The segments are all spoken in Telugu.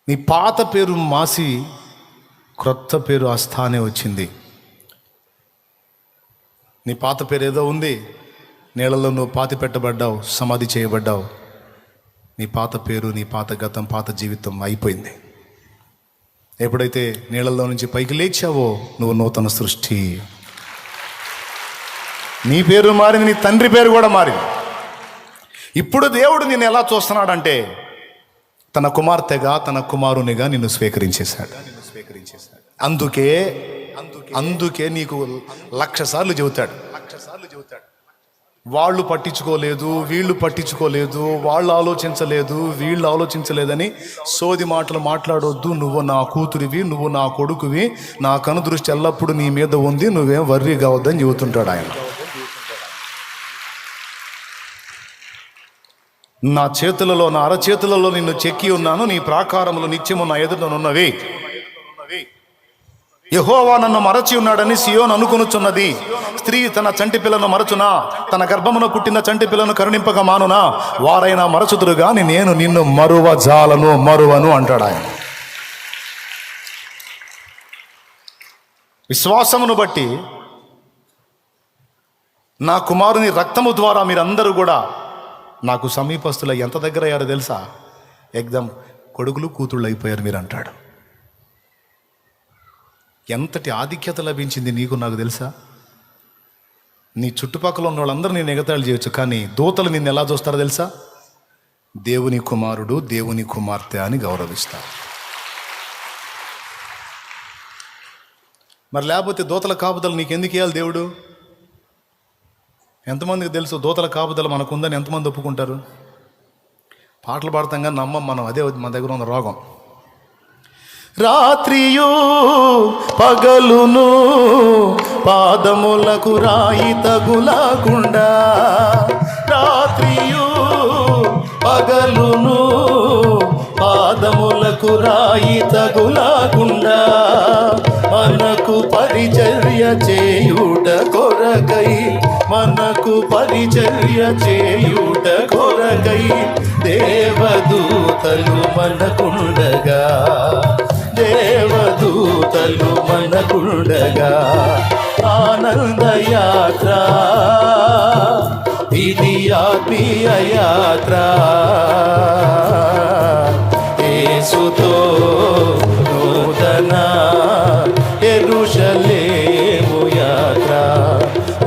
నీ పాత పేరు మాసి క్రొత్త పేరు ఆస్థానే వచ్చింది. నీ పాత పేరు ఏదో ఉంది, నీళ్ళలో నువ్వు పాతి పెట్టబడ్డావు, సమాధి చేయబడ్డావు. నీ పాత పేరు, నీ పాత గతం, పాత జీవితం అయిపోయింది. ఎప్పుడైతే నీళ్ళల్లో నుంచి పైకి లేచావో నువ్వు నూతన సృష్టి. నీ పేరు మారింది, నీ తండ్రి పేరు కూడా మారింది. ఇప్పుడు దేవుడు నిన్ను ఎలా చూస్తున్నాడంటే తన కుమార్తెగా, తన కుమారునిగా నిన్ను స్వీకరించేశాడు. అందుకే నీకు 1,00,000 సార్లు చెబుతాడు, వాళ్ళు పట్టించుకోలేదు, వీళ్ళు పట్టించుకోలేదు, వాళ్ళు ఆలోచించలేదు, వీళ్ళు ఆలోచించలేదని సోది మాటలు మాట్లాడొద్దు. నువ్వు నా కూతురివి, నువ్వు నా కొడుకువి, నా కనుదృష్టి ఎల్లప్పుడూ నీ మీద ఉంది, నువ్వేం వర్రీ కావద్దని చెబుతుంటాడు ఆయన. నా చేతులలో, నా అరచేతులలో నిన్ను చెక్కి ఉన్నాను, నీ ప్రాకారములు నిత్యము నా ఎదుటనున్నవి. యెహోవా నన్ను మరచి ఉన్నాడని సియోను అనుకొనుచున్నది. స్త్రీ తన చంటి పిల్లను మరచునా? తన గర్భమున పుట్టిన చంటి పిల్లను కరుణింపక మానునా? వారైనా మరచుదురు గాని నేను నిన్ను మరువను అంటాడు ఆయన. విశ్వాసమును బట్టి నా కుమారుని రక్తము ద్వారా మీరందరూ కూడా నాకు సమీపస్తుల ఎంత దగ్గర అయ్యారో తెలుసా? ఎగ్దం కొడుకులు కూతుళ్ళు అయిపోయారు మీరు అంటాడు. ఎంతటి ఆధిక్యత లభించింది నీకు నాకు తెలుసా? నీ చుట్టుపక్కల ఉన్న వాళ్ళందరూ నేను ఎగతాళి చేయొచ్చు, కానీ దూతలు నిన్ను ఎలా చూస్తారో తెలుసా? దేవుని కుమారుడు, దేవుని కుమార్తె అని గౌరవిస్తారు. మరి లేకపోతే దూతల కాపుదల నీకెందుకు ఇవ్వాలి దేవుడు? ఎంతమందికి తెలుసు దూతల కాపుదల మనకుందని? ఎంతమంది ఒప్పుకుంటారు? పాటలు పాడతాం కానీ నమ్మం మనం. అదే మన దగ్గర ఉన్న రోగం. రాత్రియు పగలును పాదములకు రాయి తగులకుండా, రాత్రియు పగలును పాదములకు రాయి తగులకుండా మనకు పరిచర్య చేయుట కొరకై, మనకు పరిచర్య చేయుట కొరకై దేవదూతలు మనకుండగా, దేవదూతలు మనకుండగా ఆనందయాత్ర ఇది, ఆత్మీయ యాత్ర. యేసుతో నూతన యెరూషలేము యాత్ర,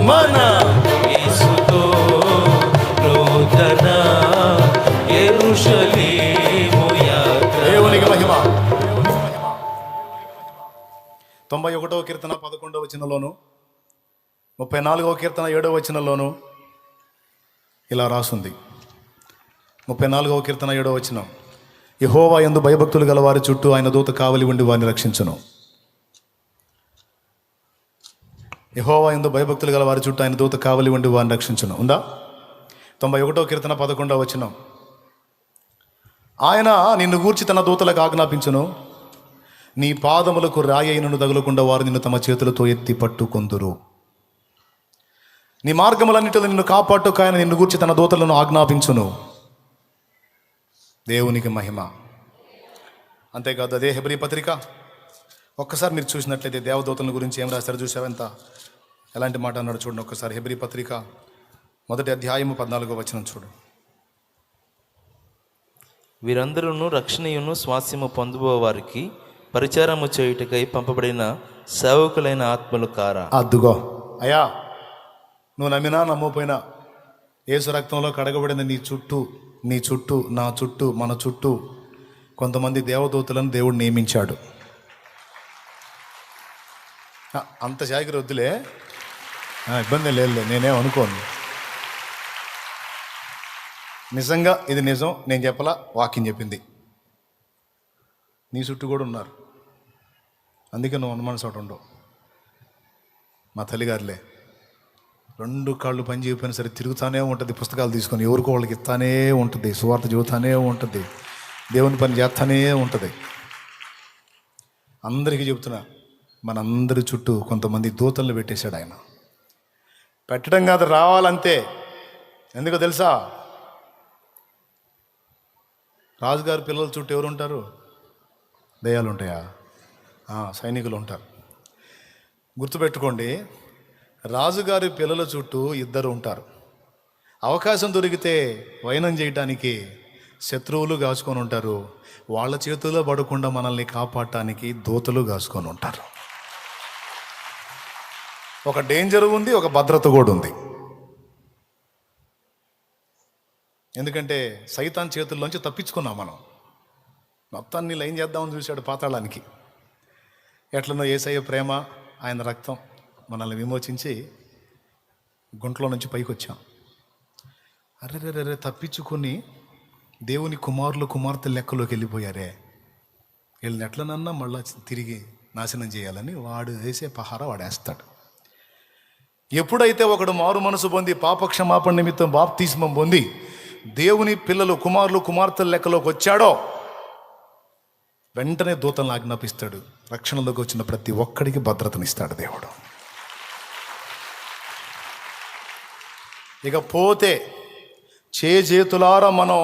మన యేసుతో నూతన యెరూషలేము యాత్ర. దేవునికి మహిమ. 91వ కీర్తన 11వ వచనంలోను, 34వ కీర్తన 7వ వచనంలోను ఇలా రాసుంది. 34వ కీర్తన 7వ వచనం, యెహోవా యందు భయభక్తులు గల వారి చుట్టూ ఆయన దూత కావలి ఉండి వారిని రక్షించును. యెహోవా యందు భయభక్తులు గల వారి చుట్టూ ఆయన దూత కావలి ఉండి వారిని రక్షించును ఉందా? 91వ కీర్తన 11వ వచనం, ఆయన నిన్ను గూర్చి తన దూతలకు ఆజ్ఞాపించును, నీ పాదములకు రాయి అయినను తగులకుండా వారు నిన్ను తమ చేతులతో ఎత్తి పట్టుకొందురు. నీ మార్గములన్నిటిలో నిన్ను కాపాడుటకు ఆయన నిన్ను గూర్చి తన దూతలను ఆజ్ఞాపించును. దేవునికి మహిమ. అంతేకాదు, అదే హెబ్రీ పత్రిక ఒక్కసారి మీరు చూసినట్లయితే దేవదూతల గురించి ఏం రాశారు చూసావు? ఎలాంటి మాట అన్నాడు చూడండి ఒక్కసారి. హెబ్రీ పత్రిక 1వ అధ్యాయము 14వ వచనం చూడు. వీరందరూ రక్షణయును స్వాస్యము పొందుబో వారికి పరిచారము చేయుటకై పంపబడిన సేవకులైన ఆత్మలు కారా? అద్దుగో అయ్యా, నువ్వు నమ్మినా నమ్మపోయినా యేసు రక్తంలో కడగబడిన నీ చుట్టూ, నా చుట్టూ, మన చుట్టూ కొంతమంది దేవదూతలను దేవుడు నియమించాడు. అంత జాగ్రత్త వద్దులే, ఇబ్బంది లేదు, నేనేం అనుకోను. నిజంగా ఇది నిజం, నేను చెప్పలా, వాక్యం చెప్పింది. నీ చుట్టూ కూడా ఉన్నారు, అందుకే నువ్వు అనుమాన చోట ఉండవు. మా తల్లిగారులే 2 కాళ్ళు పని చేయకపోయినా సరే తిరుగుతానే ఉంటుంది, పుస్తకాలు తీసుకొని ఎవరికో వాళ్ళకి ఇస్తానే ఉంటుంది, సువార్త చెబుతానే ఉంటుంది, దేవుని పని చేస్తానే ఉంటుంది. అందరికీ చెబుతున్నా, మనందరి చుట్టూ కొంతమంది దూతలను పెట్టేశాడు ఆయన. పెట్టడం కాదు, రావాలంతే. ఎందుకో తెలుసా? రాజుగారి పిల్లల చుట్టూ ఎవరు ఉంటారు? దయ్యాలు ఉంటాయా? సైనికులు ఉంటారు. గుర్తుపెట్టుకోండి, రాజుగారి పిల్లల చుట్టూ ఇద్దరు ఉంటారు. అవకాశం దొరికితే వైనం చేయటానికి శత్రువులు కాచుకొని ఉంటారు. వాళ్ళ చేతుల్లో పడకుండా మనల్ని కాపాడటానికి దూతలు కాచుకొని ఉంటారు. ఒక డేంజర్ ఉంది, ఒక భద్రత కూడా ఉంది. ఎందుకంటే సైతాన్ చేతుల్లోంచి తప్పించుకున్నాం మనం. మొత్తాన్ని లైన్ చేద్దామని చూశాడు పాతాళానికి. ఎట్లనో యేసయ్య ప్రేమ, ఆయన రక్తం మనల్ని విమోచించి గుంట్లో నుంచి పైకి వచ్చాం. అర్రెర్రెర్రె, తప్పించుకొని దేవుని కుమారులు కుమార్తె లెక్కలోకి వెళ్ళిపోయారే. వీళ్ళని ఎట్లనన్నా మళ్ళా తిరిగి నాశనం చేయాలని వాడు వేసే పహార వాడేస్తాడు. ఎప్పుడైతే ఒకడు మారు మనసు పొంది పాపక్షమాపణ నిమిత్తం బాప్తిస్మం పొంది దేవుని పిల్లలు కుమారులు కుమార్తెల లెక్కలోకి వచ్చాడో వెంటనే దూతలను ఆజ్ఞాపిస్తాడు. రక్షణలోకి వచ్చిన ప్రతి ఒక్కడికి భద్రతనిస్తాడు దేవుడు. ఇక పోతే చేతులారా మనం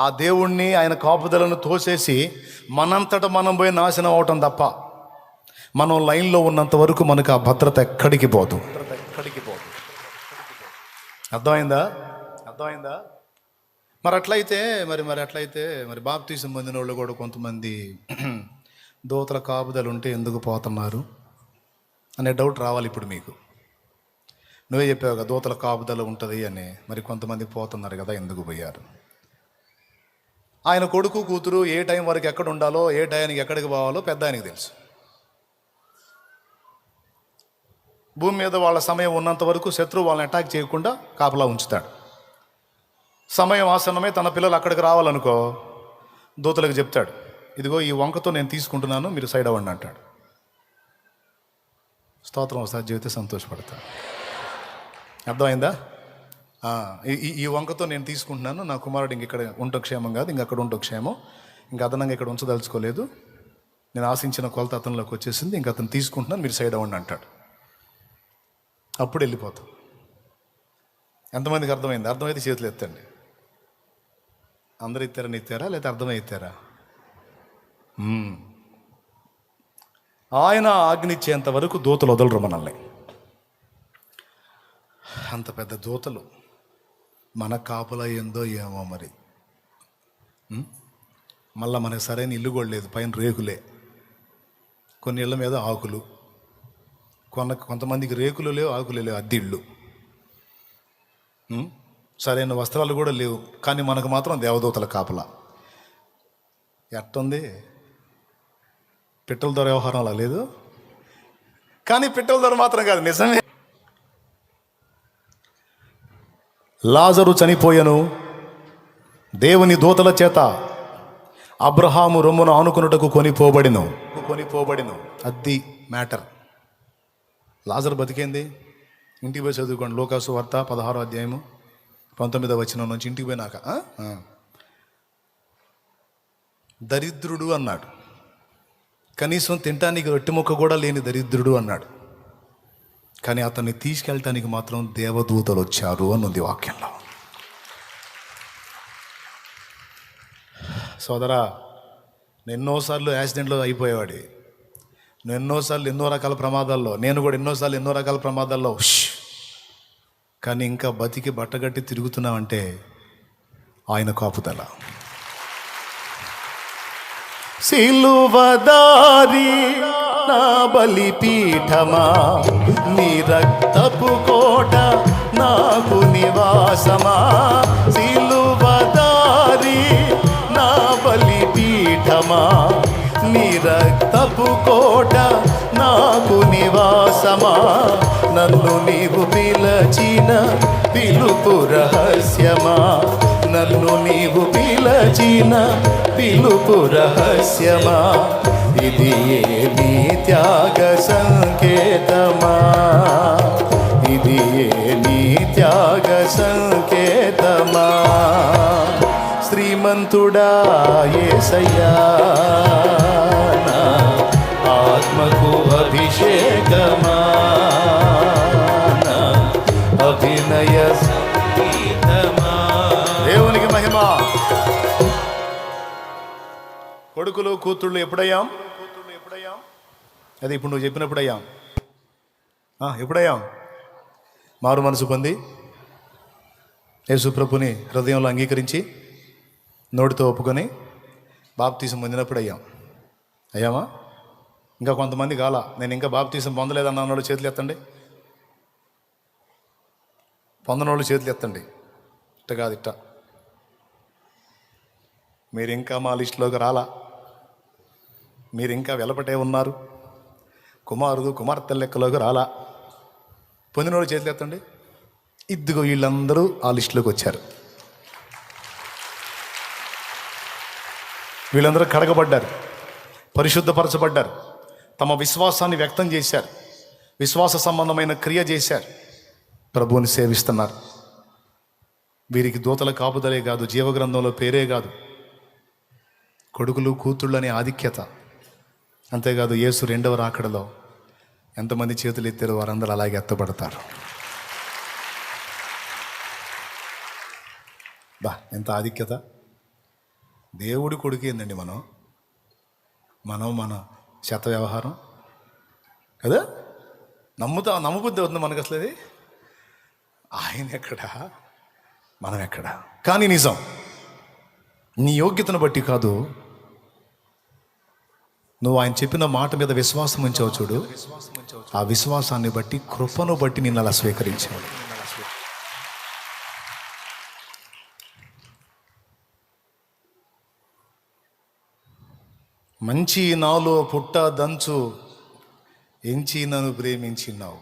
ఆ దేవుణ్ణి, ఆయన కాపుదలను తోసేసి మనంతట మనం పోయి నాశనం అవటం తప్ప, మనం లైన్లో ఉన్నంత వరకు మనకు ఆ భద్రత ఎక్కడికి పోదు. అర్థమైందా? మరి అట్లయితే బాప్తీసం పొందిన వాళ్ళు కూడా కొంతమంది దూతల కాపుదలు ఉంటే ఎందుకు పోతున్నారు అనే డౌట్ రావాలి ఇప్పుడు మీకు. నువ్వే చెప్పావు కదా దూతల కాపుదల ఉంటుంది అని. మరి కొంతమంది పోతున్నారు కదా, ఎందుకు పోయారు? ఆయన కొడుకు కూతురు ఏ టైం వరకు ఎక్కడ ఉండాలో, ఏ టైంకి ఎక్కడికి పోవాలో పెద్ద ఆయనకి తెలుసు. భూమి మీద వాళ్ళ సమయం ఉన్నంత వరకు శత్రువు వాళ్ళని అటాక్ చేయకుండా కాపలా ఉంచుతాడు. సమయం ఆసన్నమే తన పిల్లలు అక్కడికి రావాలనుకో, దూతలకు చెప్తాడు, ఇదిగో ఈ వంకతో నేను తీసుకుంటున్నాను, మీరు సైడ్ అవ్వండి అంటాడు. స్తోత్రం. ఒకసారి చెబితే సంతోషపడతాడు. అర్థమైందా? ఈ వంకతో నేను తీసుకుంటున్నాను, నా కుమారుడు ఇంక ఇక్కడ ఉంటో క్షేమం కాదు, ఇంక అక్కడ ఉంటో క్షేమం, ఇంక అదనంగా ఇక్కడ ఉంచదలుచుకోలేదు, నేను ఆశించిన కొలత అతనిలోకి వచ్చేసింది, ఇంక అతను తీసుకుంటున్నాను, మీరు సైడ్ అవ్వండి అంటాడు. అప్పుడు వెళ్ళిపోతాం. ఎంతమందికి అర్థమైంది? అర్థమైతే చేతులు ఎత్తండి. అందరు ఎత్తారని ఎత్తారా లేదా అర్థమై ఎత్తారా? ఆయన ఆజ్ఞించేంత వరకు దూతలు వదలరు మనల్ని. అంత పెద్ద దూతలు మన కాపులా ఏందో ఏమో మరి. మళ్ళీ మనకు సరైన ఇల్లు కూడా లేదు, పైన రేకులే, కొన్ని ఇళ్ళ మీద ఆకులు, కొంతమందికి రేకులు లేవు, ఆకులు లేవు, అద్దిళ్ళు, సరైన వస్త్రాలు కూడా లేవు. కానీ మనకు మాత్రం దేవదూతల కాపలా. ఎట్టుంది? పిట్టల ధర వ్యవహారం అలా లేదు, కానీ పిట్టల ధర మాత్రం కాదు, నిజమే. లాజరు చనిపోయెను, దేవుని దూతల చేత అబ్రహాము రొమ్మును ఆనుకున్నటకు కొనిపోబడిను. అది మ్యాటర్. లాజరు బతికేంది. ఇంటికి పోయి చదువుకోండి, లూకాసు వార్త 16వ అధ్యాయము 19వ వచనం నుంచి. ఇంటికి పోయినాక దరిద్రుడు అన్నాడు, కనీసం తినటానికి రొట్టె ముక్క కూడా లేని దరిద్రుడు అన్నాడు. కానీ అతన్ని తీసుకెళ్ళటానికి మాత్రం దేవదూతలు వచ్చారు అని ఉంది వాక్యంలో. సోదరా, ఎన్నోసార్లు యాక్సిడెంట్లో అయిపోయేవాడి, ఎన్నోసార్లు ఎన్నో రకాల ప్రమాదాల్లో, నేను కూడా ఎన్నోసార్లు ఎన్నో రకాల ప్రమాదాల్లో, కానీ ఇంకా బతికి బట్టగట్టి తిరుగుతున్నామంటే ఆయన కాపుదల. సిలువదారి నా బలిపీఠమా, నీ రక్తపు కోట నాకు నివాసమా. సిలువదారి నా బలిపీఠమా, నీ రక్తపు కోట నాకు నివాసమా. నన్ను నీవు పిలచిన పిలుపు రహస్యమా, నన్ను నీవు పిలచిన పిలుపు రహస్యమా. ఇది ఏ నీ త్యాగ సంకేతమా, ఇది ఏ నీ త్యాగ సంకేతమా. శ్రీమంతుడా యేసయ్యా, నా ఆత్మకు అభిషేకమా, నా అభినయ సంగీతమా. దేవునికి మహిమ. కొడుకులు కూతుళ్ళు ఎప్పుడయ్యాం? అదే ఇప్పుడు నువ్వు చెప్పినప్పుడు అయ్యాం. ఎప్పుడయ్యాం? మారు మనసు పొంది యేసు ప్రభుని హృదయంలో అంగీకరించి నోటితో ఒప్పుకొని బాప్తీసం పొందినప్పుడు అయ్యామా? ఇంకా కొంతమంది కాల, నేను ఇంకా బాప్తీసం పొందలేదన్న వాళ్ళు చేతులు ఎత్తండి. పొందనోళ్ళు చేతులు ఎత్తండి. ఇట్ట కాదు, ఇట్ట. మీరు ఇంకా మా లిస్టులోకి రాలా, మీరు ఇంకా వెలపటే ఉన్నారు, కుమారుడు కుమార్తె లెక్కలోకి రాలా. పొందినోళ్ళు చేతులు ఎత్తండి. ఇదిగో వీళ్ళందరూ ఆ లిస్టులోకి వచ్చారు. వీళ్ళందరూ కడగబడ్డారు, పరిశుద్ధపరచబడ్డారు, తమ విశ్వాసాన్ని వ్యక్తం చేశారు, విశ్వాస సంబంధమైన క్రియ చేశారు, ప్రభువుని సేవిస్తున్నారు. వీరికి దూతల కాపుదలే కాదు, జీవగ్రంథంలో పేరే కాదు, కొడుకులు కూతుళ్ళు అనే ఆధిక్యత. అంతేకాదు యేసు రెండవ రాకడలో ఎంతమంది చేతులు ఎత్తారో వారందరూ అలాగే ఎత్తబడతారు. ఎంత ఆధిక్యత! దేవుడి కొడుకు ఏందండి మనం మన శత వ్యవహారం కదా. నమ్మబుద్ధి అవుతుంది మనకు అసలు. అది ఆయన ఎక్కడా, మనం ఎక్కడా. కానీ నిజం, నీ యోగ్యతను బట్టి కాదు, నువ్వు ఆయన చెప్పిన మాట మీద విశ్వాసం ఉంచావు చూడు, ఆ విశ్వాసాన్ని బట్టి, కృపను బట్టి నిన్ను అలా స్వీకరించావు. మంచి నాలో పుట్ట దంచు ఎంచి నన్ను ప్రేమించినావు.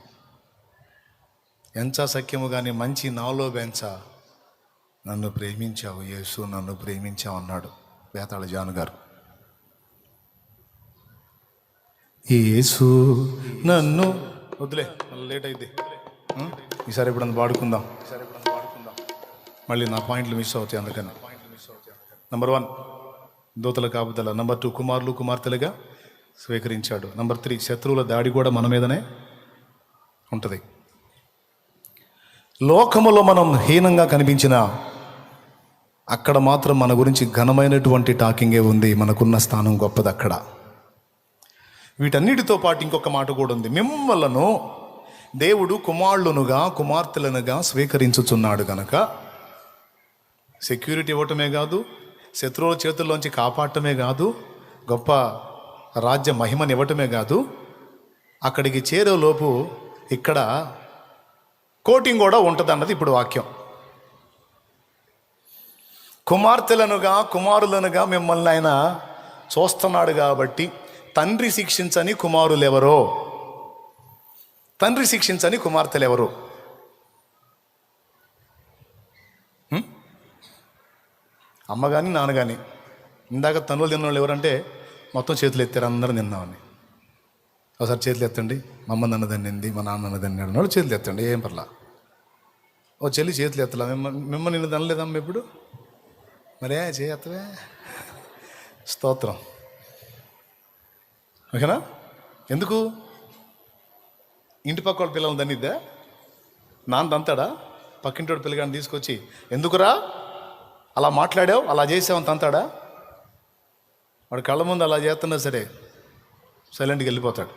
ఎంచ సఖ్యము కానీ మంచి నాలో బెంచ నన్ను ప్రేమించావు యేసు, నన్ను ప్రేమించావు అన్నాడు బేతాళ జాను గారు. యేసు నన్ను వద్దులే, మళ్ళీ లేట్ అయింది. ఈసారి ఎప్పుడన్నా పాడుకుందాం. మళ్ళీ నా పాయింట్లు మిస్ అవుతాయి. అందుకని నంబర్ 1 దూతల కాపుదల. నంబర్ 2 కుమారులు కుమార్తెలుగా స్వీకరించాడు. నంబర్ 3 శత్రువుల దాడి కూడా మన మీదనే ఉంటుంది. లోకములో మనం హీనంగా కనిపించిన అక్కడ మాత్రం మన గురించి ఘనమైనటువంటి టాకింగే ఉంది. మనకున్న స్థానం గొప్పది అక్కడ. వీటన్నిటితో పాటు ఇంకొక మాట కూడా ఉంది. మిమ్మలను దేవుడు కుమారులనుగా కుమార్తెలనుగా స్వీకరించుచున్నాడు గనక సెక్యూరిటీ ఇవ్వటమే కాదు, శత్రువుల చేతుల్లోంచి కాపాడటమే కాదు, గొప్ప రాజ్య మహిమని ఇవ్వటమే కాదు, అక్కడికి చేరేలోపు ఇక్కడ కోటింగ్ కూడా ఉంటుంది అన్నది ఇప్పుడు వాక్యం. కుమార్తెలనుగా కుమారులనుగా మిమ్మల్ని ఆయన చూస్తున్నాడు కాబట్టి తండ్రి శిక్షించని కుమారులు ఎవరో, తండ్రి శిక్షించని కుమార్తెలు ఎవరు? అమ్మ కానీ నాన్న కానీ. ఇందాక తనులు తిన్నవాళ్ళు ఎవరంటే మొత్తం చేతులు ఎత్తారు, అందరూ తిన్నామని. ఒకసారి చేతులు ఎత్తండి. మా అమ్మ నన్ను తిన్నింది, మా నాన్న నన్ను తిన్నాడు వాళ్ళు చేతులు ఎత్తండి, ఏం పర్లా. ఓ చెల్లి చేతులు ఎత్తలా, మిమ్మల్ని నిన్ను తినలేదమ్మ ఎప్పుడు? మరే చేయత్తవే, స్తోత్రం. ఓకేనా? ఎందుకు? ఇంటి పక్క వాళ్ళ పిల్లల్ని దన్నిద్దా? నాన్న తంతాడా? పక్కింటి పిల్లగాని తీసుకొచ్చి ఎందుకురా అలా మాట్లాడావు, అలా చేసావని తంతాడా? వాడు కళ్ళ ముందు అలా చేస్తున్నా సరే సైలెంట్గా వెళ్ళిపోతాడు.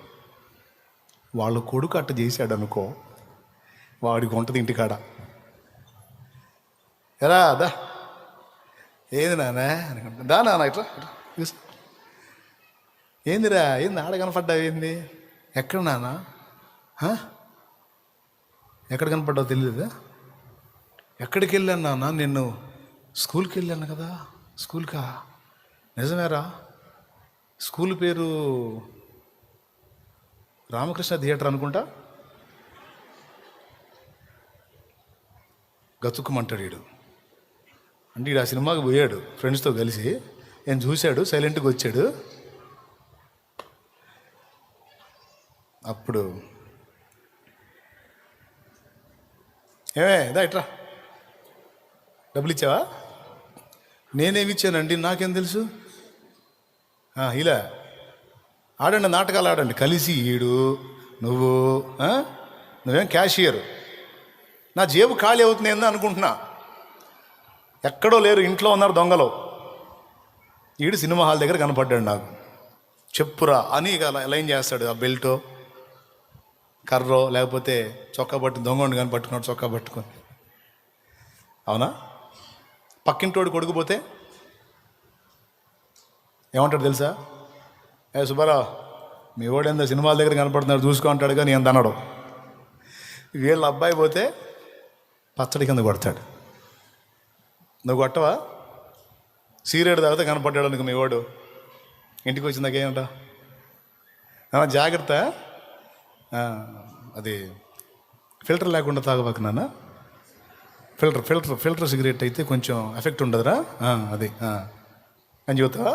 వాళ్ళ కొడుకు అట్ట చేశాడు అనుకో, వాడికి ఉంటుంది ఇంటికాడ. ఎరా దా, ఏది నానా దా నాన్న ఇట్లా ఏందిరా, ఏంది ఆడ కనపడ్డావు, ఏంది, ఎక్కడ నాన్న, ఎక్కడ కనపడ్డావు తెలియదా? ఎక్కడికి వెళ్ళాను నాన్న? నిన్ను స్కూల్కి వెళ్ళాను కదా. స్కూల్కా? నిజమేరా. స్కూల్ పేరు రామకృష్ణ థియేటర్ అనుకుంటా. గతుక్కుమంటాడు వీడు. అంటే వీడు ఆ సినిమాకి పోయాడు ఫ్రెండ్స్తో కలిసి, నేను చూశాడు, సైలెంట్గా వచ్చాడు. అప్పుడు ఏమే దా ఇట్రా, డబ్బులు ఇచ్చావా? నేనేమి ఇచ్చానండి, నాకేం తెలుసు. ఇలా ఆడండి, నాటకాలు ఆడండి కలిసి. ఈడు నువ్వేం క్యాషియర్. నా జేబు ఖాళీ అవుతుంది ఏందో అనుకుంటున్నా. ఎక్కడో లేరు, ఇంట్లో ఉన్నారు దొంగలు. ఈడు సినిమా హాల్ దగ్గర కనపడ్డాడు నాకు. చెప్పురా అని ఇక లైన్ చేస్తాడు. ఆ బెల్టో కర్రో లేకపోతే చొక్కా దొంగ కానీ పట్టుకున్నాడు, చొక్కా పట్టుకొని. అవునా? పక్కింటోడు కొడుకుపోతే ఏమంటాడు తెలుసా? సుబ్బారావు మీ వాడేందో సినిమాల దగ్గర కనపడుతున్నాడు చూసుకో అంటాడు, కానీ ఎంత అనడు. వీళ్ళ అబ్బాయి పోతే పచ్చడి కింద కొడతాడు. నువ్వు కొట్టవా? సీరియడ్ తాగితే కనపడ్డాడు అనుకో మీ వాడు, ఇంటికి వచ్చిందాక ఏమంట, జాగ్రత్త అది ఫిల్టర్ లేకుండా తాగబాక నాన్న, ఫిల్టర్ సిగరెట్ అయితే కొంచెం ఎఫెక్ట్ ఉండదురా అది అని చెబుతావా?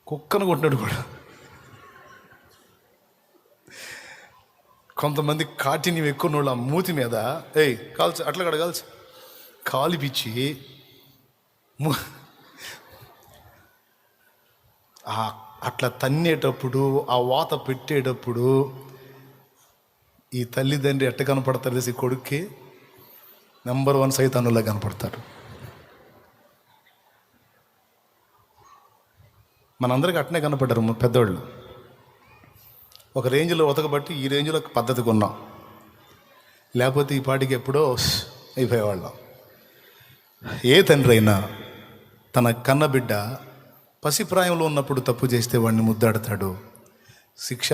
కుక్కను కొట్టినాడు కూడా. కొంతమంది కాఠిన్యం ఎక్కువ నోళ్ళు ఆ మూతి మీద కాల్చు, అట్లా కడ కాల్చు, కాలిపిచ్చి అట్లా తన్నేటప్పుడు, ఆ వాత పెట్టేటప్పుడు ఈ తల్లిదండ్రి ఎట్ట కనపడతారు తెలిసి కొడుక్కి నెంబర్ 1 సైతానులా కనపడతాడు. మనందరికీ అట్నే కనపడ్డారు పెద్దోళ్ళు. ఒక రేంజ్లో ఉతకబట్టి ఈ రేంజ్లో పద్ధతిగా ఉన్నాం, లేకపోతే ఈ పాటికి ఎప్పుడో అయిపోయేవాళ్ళం. ఏ తండ్రి అయినా తన కన్నబిడ్డ పసిప్రాయంలో ఉన్నప్పుడు తప్పు చేస్తే వాడిని ముద్దాడతాడు. శిక్ష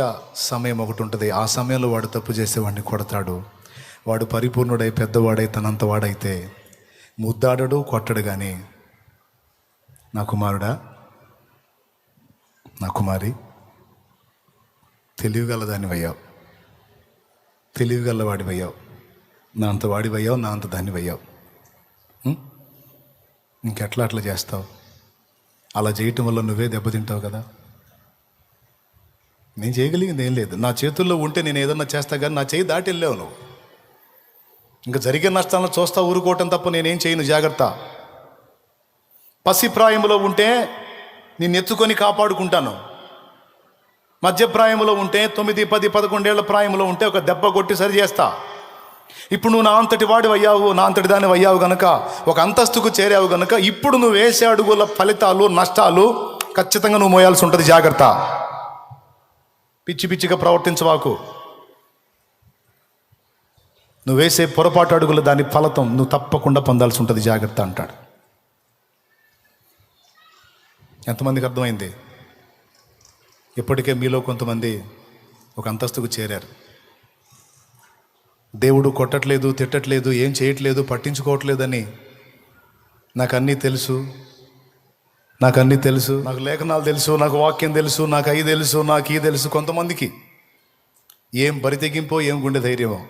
సమయం ఒకటి ఉంటుంది, ఆ సమయంలో వాడు తప్పు చేస్తే వాడిని కొడతాడు. వాడు పరిపూర్ణుడై పెద్దవాడై తనంత వాడైతే ముద్దాడడు, కొట్టడు. కానీ నా కుమారుడా, నా కుమారి, తెలివిగలదానివయ్యావు, తెలివిగలవాడివయ్యావు, నా అంత వాడివయ్యావు, నా అంత దానివయ్యావు. ఇంకెట్లా అట్లా చేస్తావు? అలా చేయటం వల్ల నువ్వే దెబ్బతింటావు కదా. నేను చేయగలిగింది ఏం లేదు, నా చేతుల్లో ఉంటే నేను ఏదన్నా చేస్తా, కానీ నా చేయి దాటి వెళ్ళావు నువ్వు. ఇంకా జరిగే నష్టాలను చూస్తా ఊరుకోవటం తప్ప నేనేం చేయను. జాగ్రత్త. పసిప్రాయంలో ఉంటే నేను ఎత్తుకొని కాపాడుకుంటాను. మధ్యప్రాయంలో ఉంటే 9, 10, 11 ఏళ్ల ప్రాయంలో ఉంటే ఒక దెబ్బ కొట్టి సరి చేస్తా. ఇప్పుడు నువ్వు నా అంతటి వాడి అయ్యావు, నా అంతటి దాన్ని అయ్యావు గనక, ఒక అంతస్తుకు చేరావు గనక ఇప్పుడు నువ్వు వేసే అడుగుల ఫలితాలు, నష్టాలు ఖచ్చితంగా నువ్వు మోయాల్సి ఉంటుంది. జాగ్రత్త. పిచ్చి పిచ్చిగా ప్రవర్తించవాకు. నువ్వు వేసే పొరపాటు అడుగుల దాని ఫలితం నువ్వు తప్పకుండా పొందాల్సి ఉంటుంది. జాగ్రత్త అంటాడు. ఎంతమందికి అర్థమైంది? ఇప్పటికే మీలో కొంతమంది ఒక అంతస్తుకు చేరారు. దేవుడు కొట్టట్లేదు, తిట్టట్లేదు, ఏం చేయట్లేదు, పట్టించుకోవట్లేదని నాకు అన్నీ తెలుసు, నాకు లేఖనాలు తెలుసు, నాకు వాక్యం తెలుసు, నాకు అయి తెలుసు, నాకు ఈ తెలుసు. కొంతమందికి ఏం బరితెగింపో, ఏం గుండె ధైర్యమో.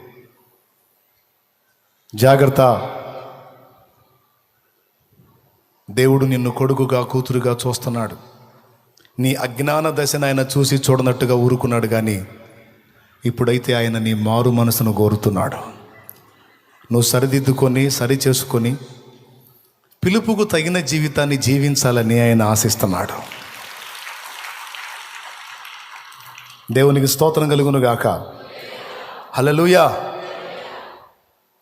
జాగ్రత్త. దేవుడు నిన్ను కొడుకుగా, కూతురుగా చూస్తున్నాడు. నీ అజ్ఞాన దశను ఆయన చూసి చూడనట్టుగా ఊరుకున్నాడు, కానీ ఇప్పుడైతే ఆయన నీ మారు మనసును కోరుతున్నాడు. నువ్వు సరిదిద్దుకొని, సరి చేసుకొని పిలుపుకు తగిన జీవితాన్ని జీవించాలని ఆయన ఆశిస్తున్నాడు. దేవునికి స్తోత్రం కలుగును గాక. హల్లెలూయా.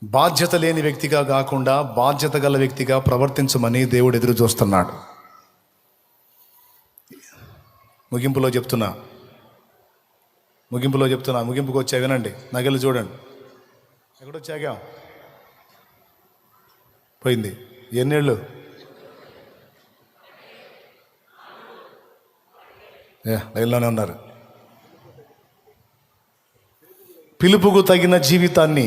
బాధ్యత లేని వ్యక్తిగా కాకుండా బాధ్యత గల వ్యక్తిగా ప్రవర్తించమని దేవుడు ఎదురు చూస్తున్నాడు. ముగింపులో చెప్తున్నా, ముగింపుకు వచ్చా వినండి. నగలు చూడండి. ఎక్కడొచ్చాగా పోయింది. ఎన్నేళ్ళు? లైన్లోనే ఉన్నారు. పిలుపుకు తగిన జీవితాన్ని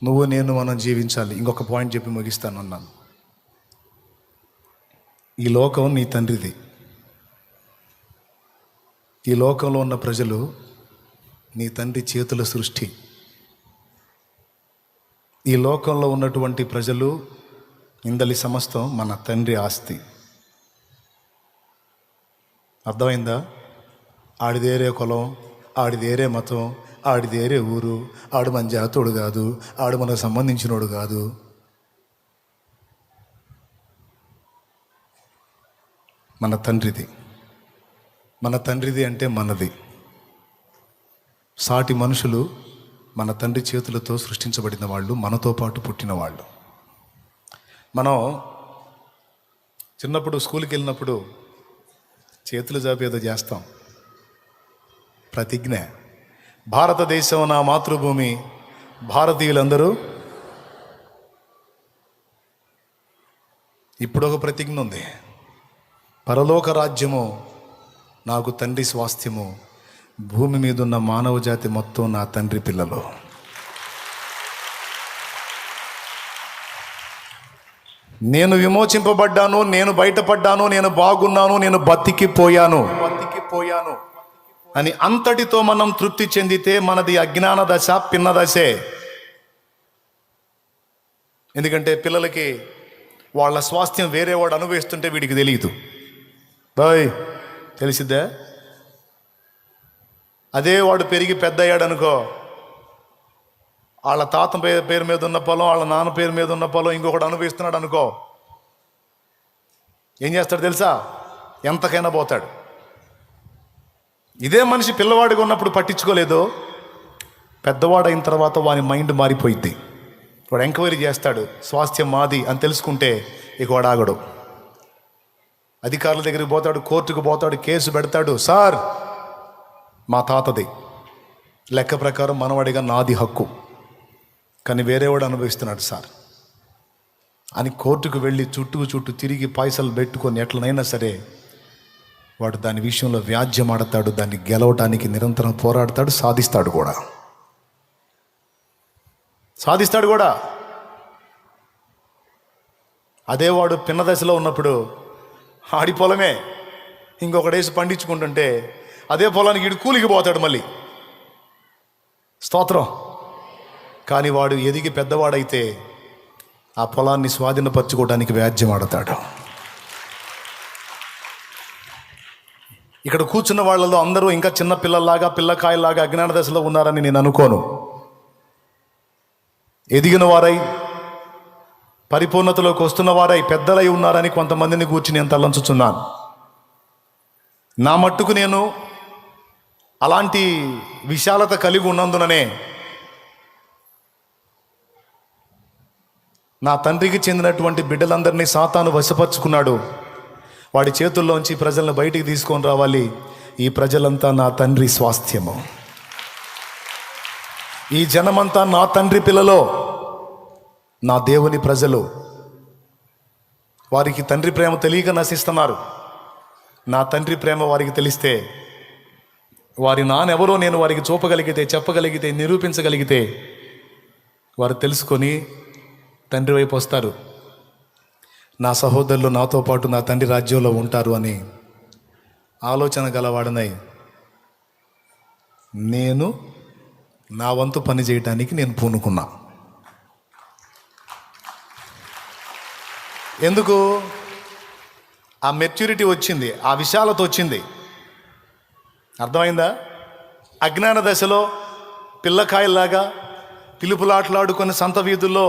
నువ్వు నేను మనం జీవించాలి. ఇంకొక పాయింట్ చెప్పి ముగిస్తాను అన్నాను. ఈ లోకం నీ తండ్రిది. ఈ లోకంలో ఉన్న ప్రజలు నీ తండ్రి చేతుల సృష్టి. ఈ లోకంలో ఉన్నటువంటి ప్రజలు, ఇందలి సమస్తం మన తండ్రి ఆస్తి. అర్థమైందా? ఆడిదేరే కులం, ఆడిదేరే మతం, ఆడిదేరే ఊరు, ఆడు మన జాతోడు కాదు, ఆడు మనకు సంబంధించినోడు కాదు. మన తండ్రిది. మన తండ్రిది అంటే మనది. సాటి మనుషులు మన తండ్రి చేతులతో సృష్టించబడిన వాళ్ళు, మనతో పాటు పుట్టిన వాళ్ళు. మనం చిన్నప్పుడు స్కూల్కి వెళ్ళినప్పుడు చేతులు జాపి ఏదో చేస్తాం, ప్రతిజ్ఞ. భారతదేశం నా మాతృభూమి, భారతీయులందరూ. ఇప్పుడు ఒక ప్రతిజ్ఞ ఉంది, పరలోక రాజ్యము నాకు తండ్రి స్వాస్థ్యము, భూమి మీద ఉన్న మానవ జాతి మొత్తం నా తండ్రి పిల్లలు. నేను విమోచింపబడ్డాను, నేను బయటపడ్డాను, నేను బాగున్నాను, నేను బతికిపోయాను అని అంతటితో మనం తృప్తి చెందితే మనది అజ్ఞాన దశ, పిన్న దశే. ఎందుకంటే పిల్లలకి వాళ్ళ స్వాస్థ్యం వేరేవాడు అనుభవిస్తుంటే వీడికి తెలియదు. బాయ్ తెలిసిద్దా? అదే వాడు పెరిగి పెద్ద అయ్యాడు అనుకో, వాళ్ళ తాత పేరు మీద ఉన్న పొలం, వాళ్ళ నాన్న పేరు మీద ఉన్న పొలం ఇంకొకటి అనుభవిస్తున్నాడు అనుకో, ఏం చేస్తాడు తెలుసా? ఎంతకైనా పోతాడు. ఇదే మనిషి పిల్లవాడిగా ఉన్నప్పుడు పట్టించుకోలేదు, పెద్దవాడైన తర్వాత వాని మైండ్ మారిపోయింది. వాడు ఎంక్వైరీ చేస్తాడు, స్వాస్థ్యం మాది అని తెలుసుకుంటే ఇక వాడు ఆగడు. అధికారుల దగ్గరికి పోతాడు, కోర్టుకు పోతాడు, కేసు పెడతాడు. సార్ మా తాతది, లెక్క ప్రకారం మనవాడిగా నాది హక్కు, కానీ వేరేవాడు అనుభవిస్తున్నాడు సార్ అని కోర్టుకు వెళ్ళి చుట్టూ తిరిగి పైసలు పెట్టుకొని ఎట్లనైనా సరే వాడు దాని విషయంలో వ్యాజ్యం ఆడతాడు, దాన్ని గెలవటానికి నిరంతరం పోరాడతాడు, సాధిస్తాడు కూడా. అదే వాడు పిన్న దశలో ఉన్నప్పుడు ఆడి పొలమే ఇంకొకడేసి పండించుకుంటుంటే అదే పొలానికి ఇడు కూలికి పోతాడు మళ్ళీ. స్తోత్రం. కానీ వాడు ఎదిగి పెద్దవాడైతే ఆ పొలాన్ని స్వాధీనపరచుకోవడానికి వ్యాజ్యం ఆడతాడు. ఇక్కడ కూర్చున్న వాళ్ళలో అందరూ ఇంకా చిన్న పిల్లల్లాగా, పిల్లకాయల్లాగా అజ్ఞాన దశలో ఉన్నారని నేను అనుకోను. ఎదిగిన వారై పరిపూర్ణతలోకి వస్తున్న వారై పెద్దలై ఉన్నారని కొంతమందిని కూర్చుని నేను తలంచుచున్నాను. నా మట్టుకు నేను అలాంటి విశాలత కలిగి ఉన్నందుననే నా తండ్రికి చెందినటువంటి బిడ్డలందరినీ సాతాను వశపరుచుకున్నాడు. వాడి చేతుల్లోంచి ప్రజలను బయటికి తీసుకొని రావాలి. ఈ ప్రజలంతా నా తండ్రి స్వాస్థ్యము, ఈ జనమంతా నా తండ్రి పిల్లలో, నా దేవుని ప్రజలు. వారికి తండ్రి ప్రేమ తెలియక నశిస్తున్నారు. నా తండ్రి ప్రేమ వారికి తెలిస్తే, వారి నానెవరో నేను వారికి చూపగలిగితే, చెప్పగలిగితే, నిరూపించగలిగితే వారు తెలుసుకొని తండ్రి వైపు వస్తారు. నా సహోదరులు నాతో పాటు నా తండ్రి రాజ్యంలో ఉంటారు అని ఆలోచన గలవాడనై నేను నా వంతు పని చేయడానికి నేను పూనుకున్నా. ఎందుకు? ఆ మెచ్యూరిటీ వచ్చింది, ఆ విశాలత వచ్చింది. అర్థమైందా? అజ్ఞాన దశలో పిల్లకాయల్లాగా పిలుపులాట్లాడుకుని సంత వీధుల్లో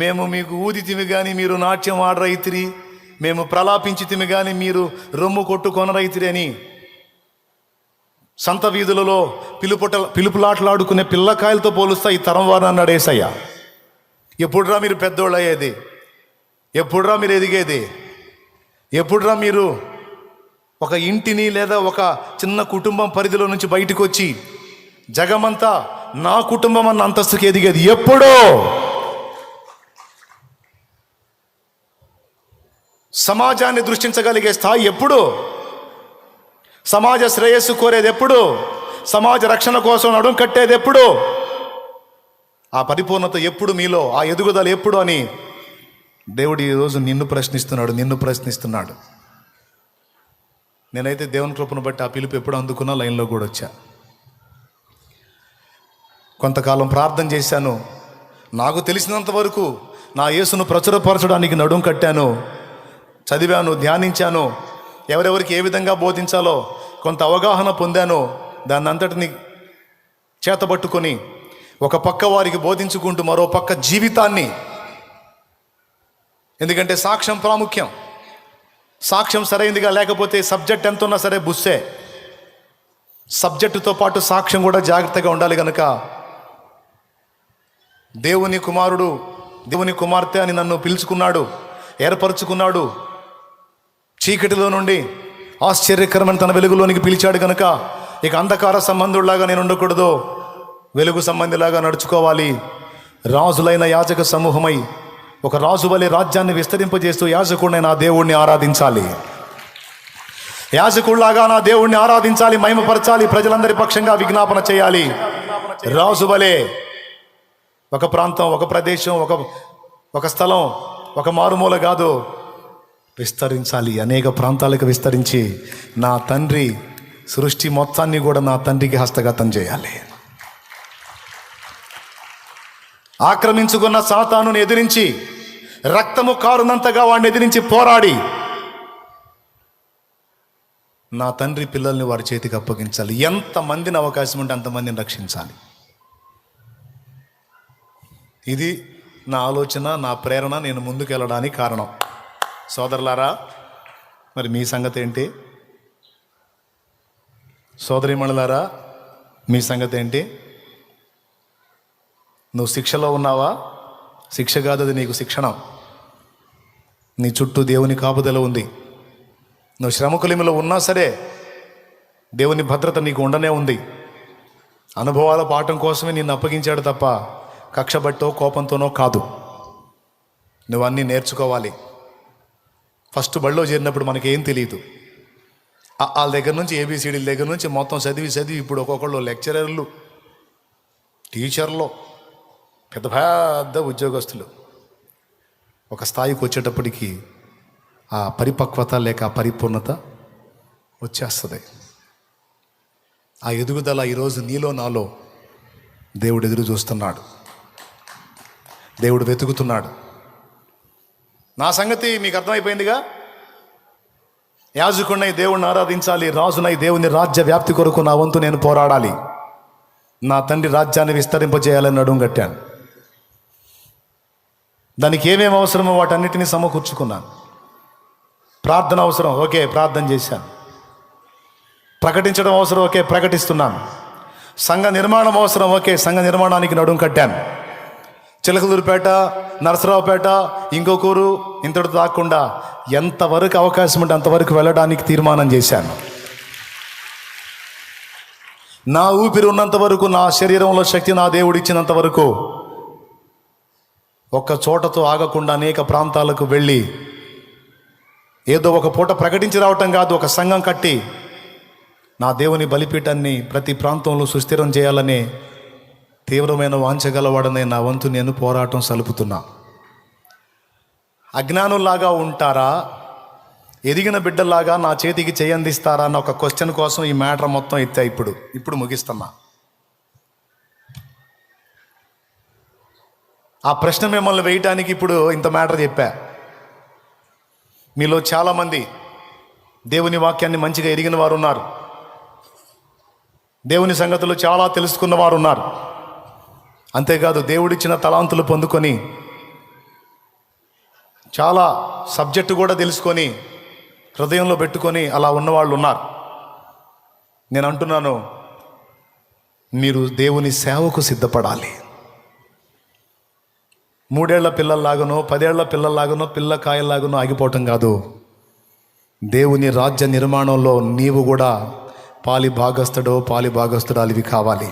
మేము మీకు ఊదితిమి కానీ మీరు నాట్యం ఆడరైతిరి, మేము ప్రలాపించితిమి కానీ మీరు రొమ్ము కొట్టుకొనరైతిరి అని సంత వీధులలో పిలుపులాట్లాడుకునే పిల్లకాయలతో పోలుస్తా ఈ తరం వారు అన్నాడు యేసయ్య. ఎప్పుడురా మీరు పెద్దోళ్ళు అయ్యేది? ఎప్పుడురా మీరు ఎదిగేది? ఎప్పుడురా మీరు ఒక ఇంటిని లేదా ఒక చిన్న కుటుంబం పరిధిలో నుంచి బయటకు వచ్చి జగమంతా నా కుటుంబం అన్న అంతస్తుకి ఎదిగేది? ఎప్పుడో. సమాజాన్ని దృష్టించగలిగే స్థాయి ఎప్పుడు? సమాజ శ్రేయస్సు కోరేది ఎప్పుడు? సమాజ రక్షణ కోసం నడుం కట్టేది ఎప్పుడు? ఆ పరిపూర్ణత ఎప్పుడు మీలో? ఆ ఎదుగుదల ఎప్పుడు అని దేవుడు ఈరోజు నిన్ను ప్రశ్నిస్తున్నాడు. నేనైతే దేవుని కృపను బట్టి ఆ పిలుపు ఎప్పుడు అందుకున్నా లైన్లో కూడా వచ్చా. కొంతకాలం ప్రార్థన చేశాను. నాకు తెలిసినంత వరకు నా యేసును ప్రచురపరచడానికి నడుం కట్టాను, చదివాను, ధ్యానించాను. ఎవరెవరికి ఏ విధంగా బోధించాలో కొంత అవగాహన పొందాను. దాన్ని అంతటిని చేతబట్టుకొని ఒక పక్క వారికి బోధించుకుంటూ మరో పక్క జీవితాన్ని, ఎందుకంటే సాక్ష్యం ప్రాముఖ్యం. సాక్ష్యం సరైనదిగా లేకపోతే సబ్జెక్ట్ ఎంత ఉన్నా సరే బుస్సే. సబ్జెక్టుతో పాటు సాక్ష్యం కూడా జాగ్రత్తగా ఉండాలి. కనుక దేవుని కుమారుడు, దేవుని కుమార్తె అని నన్ను పిలుచుకున్నాడు, ఏర్పరచుకున్నాడు. చీకటిలో నుండి ఆశ్చర్యకరమైన తన వెలుగులోనికి పిలిచాడు కనుక ఇక అంధకార సంబంధుల్లాగా నేను ఉండకూడదు, వెలుగు సంబంధిలాగా నడుచుకోవాలి. రాజులైన యాజక సమూహమై ఒక రాజు వలె రాజ్యాన్ని విస్తరింపజేస్తూ యాజకుడిని నా దేవుణ్ణి ఆరాధించాలి. యాజకుడిలాగా నా దేవుణ్ణి ఆరాధించాలి, మహిమపరచాలి, ప్రజలందరి పక్షంగా విజ్ఞాపన చేయాలి. రాజు వలె ఒక ప్రాంతం, ఒక ప్రదేశం, ఒక స్థలం, ఒక మారుమూల కాదు, విస్తరించాలి. అనేక ప్రాంతాలకు విస్తరించి నా తండ్రి సృష్టి మొత్తాన్ని కూడా నా తండ్రికి హస్తగతం చేయాలి. ఆక్రమించుకున్న సాతానుని ఎదిరించి, రక్తము కారునంతగా వాడిని ఎదిరించి పోరాడి నా తండ్రి పిల్లల్ని వారి చేతికి అప్పగించాలి. ఎంతమందిని అవకాశం ఉంటే అంతమందిని రక్షించాలి. ఇది నా ఆలోచన, నా ప్రేరణ, నేను ముందుకెళ్ళడానికి కారణం. సోదరులారా, మరి మీ సంగతి ఏంటి? సోదరీమణులారా, మీ సంగతి ఏంటి? నువ్వు శిక్షలో ఉన్నావా? శిక్ష కాదు, అది నీకు శిక్షణం. నీ చుట్టూ దేవుని కాపుదల ఉంది. నువ్వు శ్రమకులిమిలో ఉన్నా సరే దేవుని భద్రత నీకు ఉండనే ఉంది. అనుభవాల పాఠం కోసమే నిన్ను అప్పగించాడు తప్ప కక్షబట్టో కోపంతోనో కాదు. నువ్వు అన్నీ నేర్చుకోవాలి. ఫస్ట్ బడిలో చేరినప్పుడు మనకేం తెలియదు. వాళ్ళ దగ్గర నుంచి ఏబిసిడీల దగ్గర నుంచి మొత్తం చదివి ఇప్పుడు ఒక్కొక్కళ్ళు లెక్చరర్లు, టీచర్లు, పెద్ద పెద్ద ఉద్యోగస్తులు. ఒక స్థాయికి వచ్చేటప్పటికి ఆ పరిపక్వత లేక పరిపూర్ణత వచ్చేస్తుంది. ఆ ఎదుగుదల ఈరోజు నీలో నాలో దేవుడు ఎదురు చూస్తున్నాడు, దేవుడు వెతుకుతున్నాడు. నా సంగతి మీకు అర్థమైపోయిందిగా. యాజకుడినై దేవుణ్ణి ఆరాధించాలి, రాజునై దేవుని రాజ్య వ్యాప్తి కొరకు నా వంతు నేను పోరాడాలి. నా తండ్రి రాజ్యాన్ని విస్తరింపజేయాలని నడుం కట్టాను. దానికి ఏమేమి అవసరమో వాటన్నిటినీ సమకూర్చుకున్నాను. ప్రార్థన అవసరం, ఓకే ప్రార్థన చేశాను. ప్రకటించడం అవసరం, ఓకే ప్రకటిస్తున్నాను. సంఘ నిర్మాణం అవసరం, ఓకే సంఘ నిర్మాణానికి నడుం కట్టాను. చిలకలూరుపేట, నరసరావుపేట, ఇంకొకరు ఇంతటి దాక్కుండా ఎంతవరకు అవకాశం ఉంటే అంతవరకు వెళ్ళడానికి తీర్మానం చేశాను. నా ఊపిరి ఉన్నంత వరకు, నా శరీరంలో శక్తి నా దేవుడు ఇచ్చినంత వరకు ఒక్క చోటతో ఆగకుండా అనేక ప్రాంతాలకు వెళ్ళి ఏదో ఒక పూట ప్రకటించి రావటం కాదు, ఒక సంఘం కట్టి నా దేవుని బలిపీఠాన్ని ప్రతి ప్రాంతంలో సుస్థిరం చేయాలనే తీవ్రమైన వాంఛగలవాడనే నా వంతు నేను పోరాటం సలుపుతున్నా. అజ్ఞానుల్లాగా ఉంటారా, ఎదిగిన బిడ్డల్లాగా నా చేతికి చేయందిస్తారా అన్న ఒక క్వశ్చన్ కోసం ఈ మ్యాటర్ మొత్తం ఎత్తా. ఇప్పుడు ముగిస్తున్నా. ఆ ప్రశ్న మిమ్మల్ని వేయటానికి ఇప్పుడు ఇంత మ్యాటర్ చెప్పా. మీలో చాలామంది దేవుని వాక్యాన్ని మంచిగా ఎరిగిన వారు ఉన్నారు, దేవుని సంగతులు చాలా తెలుసుకున్న వారు ఉన్నారు. అంతేకాదు దేవుడిచ్చిన తలాంతులు పొందుకొని చాలా సబ్జెక్టు కూడా తెలుసుకొని హృదయంలో పెట్టుకొని అలా ఉన్నవాళ్ళు ఉన్నారు. నేను అంటున్నాను, మీరు దేవుని సేవకు సిద్ధపడాలి. 3 ఏళ్ల పిల్లల్లాగానో 10 ఏళ్ల పిల్లల్లాగానో పిల్లకాయల్లాగానో ఆగిపోవటం కాదు. దేవుని రాజ్య నిర్మాణంలో నీవు కూడా పాలి భాగస్థుడాలివి కావాలి.